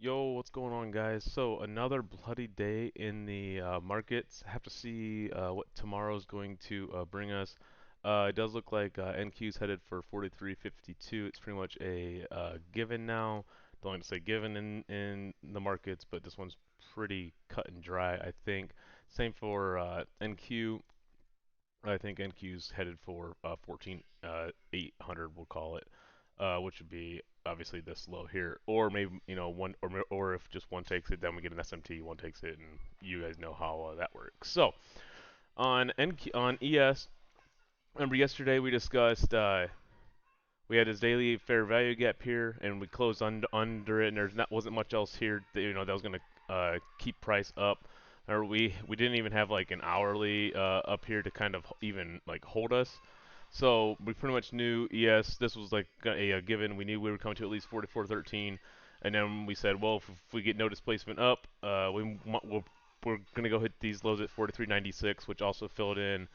Yo, what's going on, guys? So another bloody day in the markets. Have to see what tomorrow's going to bring us. It does look like NQ's headed for 43.52. It's pretty much a given now. Don't like to say given in the markets, but this one's pretty cut and dry, I think. Same for NQ. I think NQ's headed for 14,800, we'll call it, which would be obviously this low here, or maybe one, or if just one takes it, then we get an SMT. One takes it, and you guys know how that works. So on NQ, on ES, remember yesterday we discussed we had his daily fair value gap here, and we closed under it, and there's not wasn't much else here that was going to keep price up. Or we didn't even have like an hourly up here to kind of even like hold us. So we pretty much knew, yes, this was like a given. We knew we were coming to at least 44.13, and then we said, well, if we get no displacement up, we're gonna go hit these lows at 43.96, which also filled in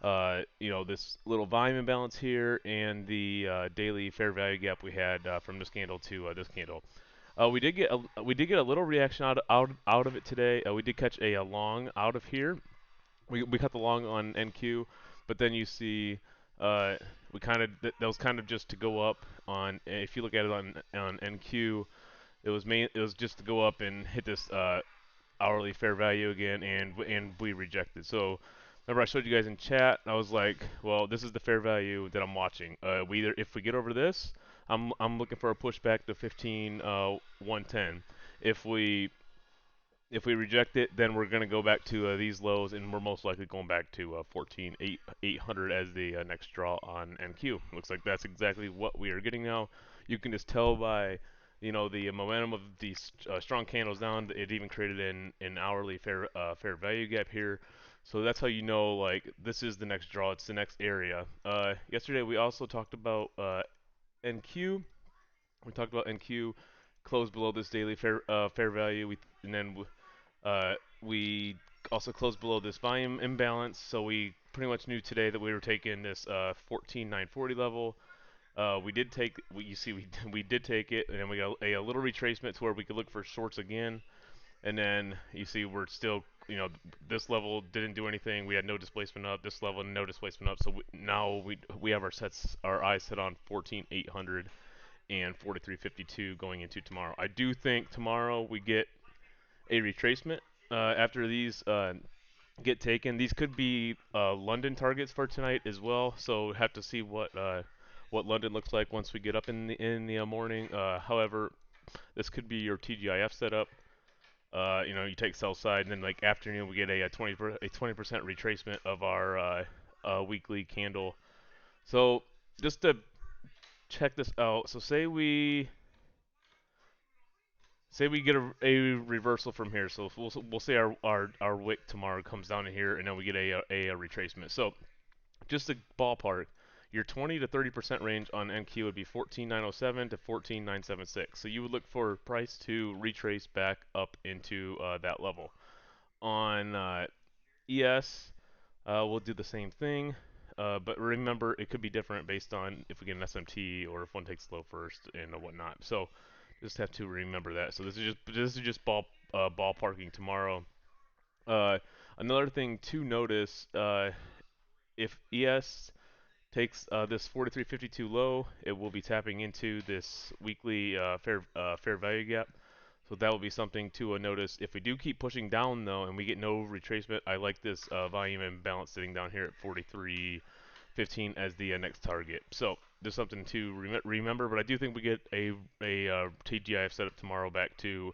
this little volume imbalance here and the daily fair value gap we had from this candle to this candle. We did get a little reaction out of it today. We did catch a long out of here. We cut the long on NQ, but then you see we kind of that was kind of just to go up on. If you look at it on NQ, it was just to go up and hit this hourly fair value again, and we rejected. So remember I showed you guys in chat. I was like, well, this is the fair value that I'm watching. We either if we get over this, I'm looking for a pushback to 15 110. If we if we reject it, then we're going to go back to these lows, and we're most likely going back to 14 800 as the next draw on NQ. Looks like that's exactly what we are getting now. You can just tell by the momentum of these strong candles down. It even created an hourly fair value gap here. So that's how you know, like, this is the next draw. It's the next area. Yesterday we also talked about NQ. We talked about NQ closed below this daily fair value. And then we also closed below this volume imbalance, so we pretty much knew today that we were taking this 14,940 level. You see, we did take it, and then we got a little retracement to where we could look for shorts again. And then you see we're still, this level didn't do anything. We had no displacement up. This level, no displacement up. So now we have our eyes set on 14,800 and 43.52 going into tomorrow. I do think tomorrow we get a retracement after these get taken. These could be London targets for tonight as well. So have to see what London looks like once we get up in the morning. However, this could be your TGIF setup. You take sell side, and then like afternoon we get a 20% retracement of our weekly candle. So just to check this out, so say we get a reversal from here. So we'll say our wick tomorrow comes down to here, and then we get a retracement. So just a ballpark, your 20 to 30% range on NQ would be 14,907 to 14,976. So you would look for price to retrace back up into that level. On ES, we'll do the same thing. But remember, it could be different based on if we get an SMT or if one takes low first and whatnot. So just have to remember that. So this is just ballparking tomorrow. Uh, Another thing to notice, if ES takes this 43.52 low, it will be tapping into this weekly fair value gap. So that will be something to notice. If we do keep pushing down though, and we get no retracement, I like this volume imbalance sitting down here at 43.15 as the next target. So there's something to remember. But I do think we get a TGIF setup tomorrow back to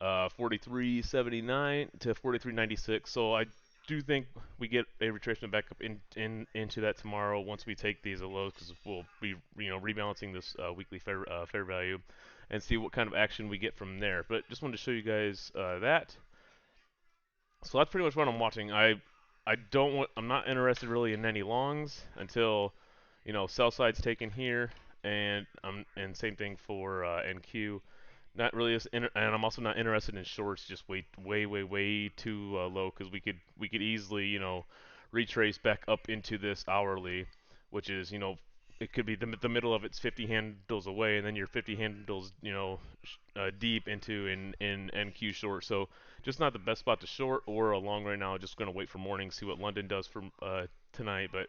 43.79 to 43.96. So I do think we get a retracement back up into that tomorrow once we take these lows, because we'll be rebalancing this weekly fair value and see what kind of action we get from there. But just wanted to show you guys that. So that's pretty much what I'm watching. I'm not interested really in any longs until sell side's taken here, and same thing for NQ. Not really, and I'm also not interested in shorts. Just way too low, because we could easily retrace back up into this hourly, which is it could be the middle of its 50 handles away, and then you're 50 handles, deep into in NQ short. So just not the best spot to short or a long right now. Just going to wait for morning, see what London does for tonight. But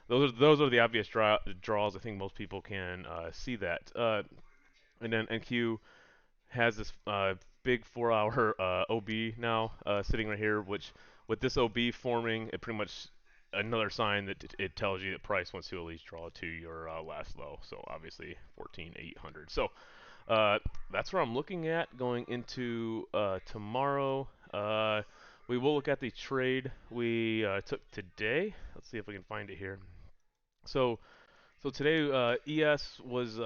those are the obvious draws. I think most people can see that. And then NQ has this big 4 hour OB now sitting right here, which with this OB forming, it pretty much another sign that it tells you that price wants to at least draw to your last low. So obviously 14,800. So that's where I'm looking at going into tomorrow. We will look at the trade we took today. Let's see if we can find it here. So today ES was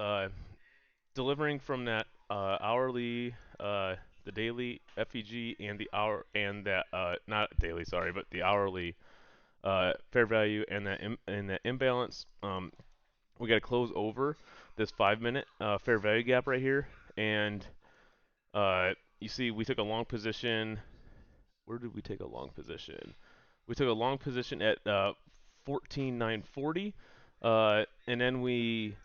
delivering from that hourly, the daily FEG and the hour and that not daily, sorry, but the hourly fair value and that imbalance. We got to close over this 5 minute fair value gap right here, and you see we took a long position. Where did we take a long position? We took a long position at 14,940, and then we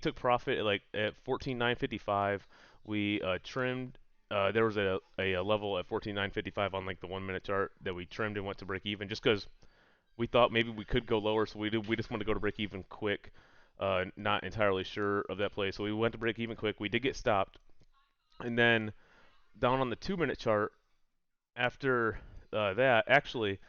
took profit at 14,955. We trimmed. There was a level at 14,955 on like the 1 minute chart that we trimmed and went to break even just because we thought maybe we could go lower. So we just wanted to go to break even quick. Not entirely sure of that play, so we went to break even quick. We did get stopped, and then down on the 2 minute chart after that, actually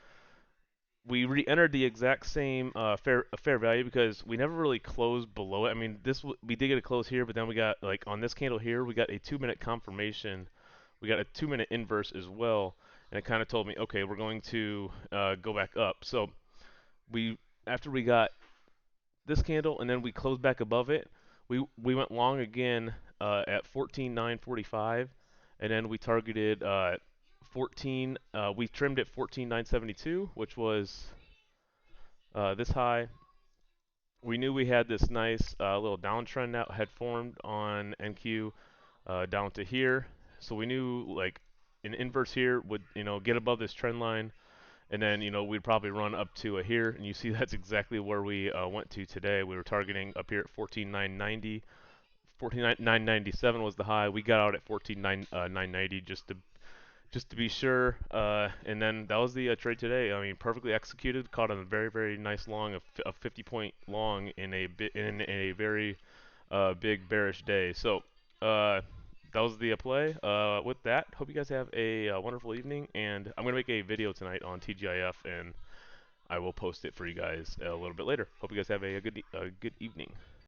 we re-entered the exact same fair value because we never really closed below it. I mean, we did get a close here, but then we got like on this candle here, we got a 2 minute confirmation. We got a 2 minute inverse as well, and it kind of told me, okay, we're going to go back up. So we after we got this candle and then we closed back above it, we went long again at 14,945, and then we targeted 14. We trimmed at 14,972, which was this high. We knew we had this nice little downtrend that had formed on NQ down to here, so we knew like an inverse here would get above this trend line, and then we'd probably run up to a here, and you see that's exactly where we went to today. We were targeting up here at 14,990. 14,997 was the high. We got out at 14,990 just to be sure. And then that was the trade today. I mean, perfectly executed. Caught on a very very nice long, a 50-point long in a very big bearish day. So that was the play. With that, hope you guys have a wonderful evening. And I'm gonna make a video tonight on TGIF, and I will post it for you guys a little bit later. Hope you guys have a good evening.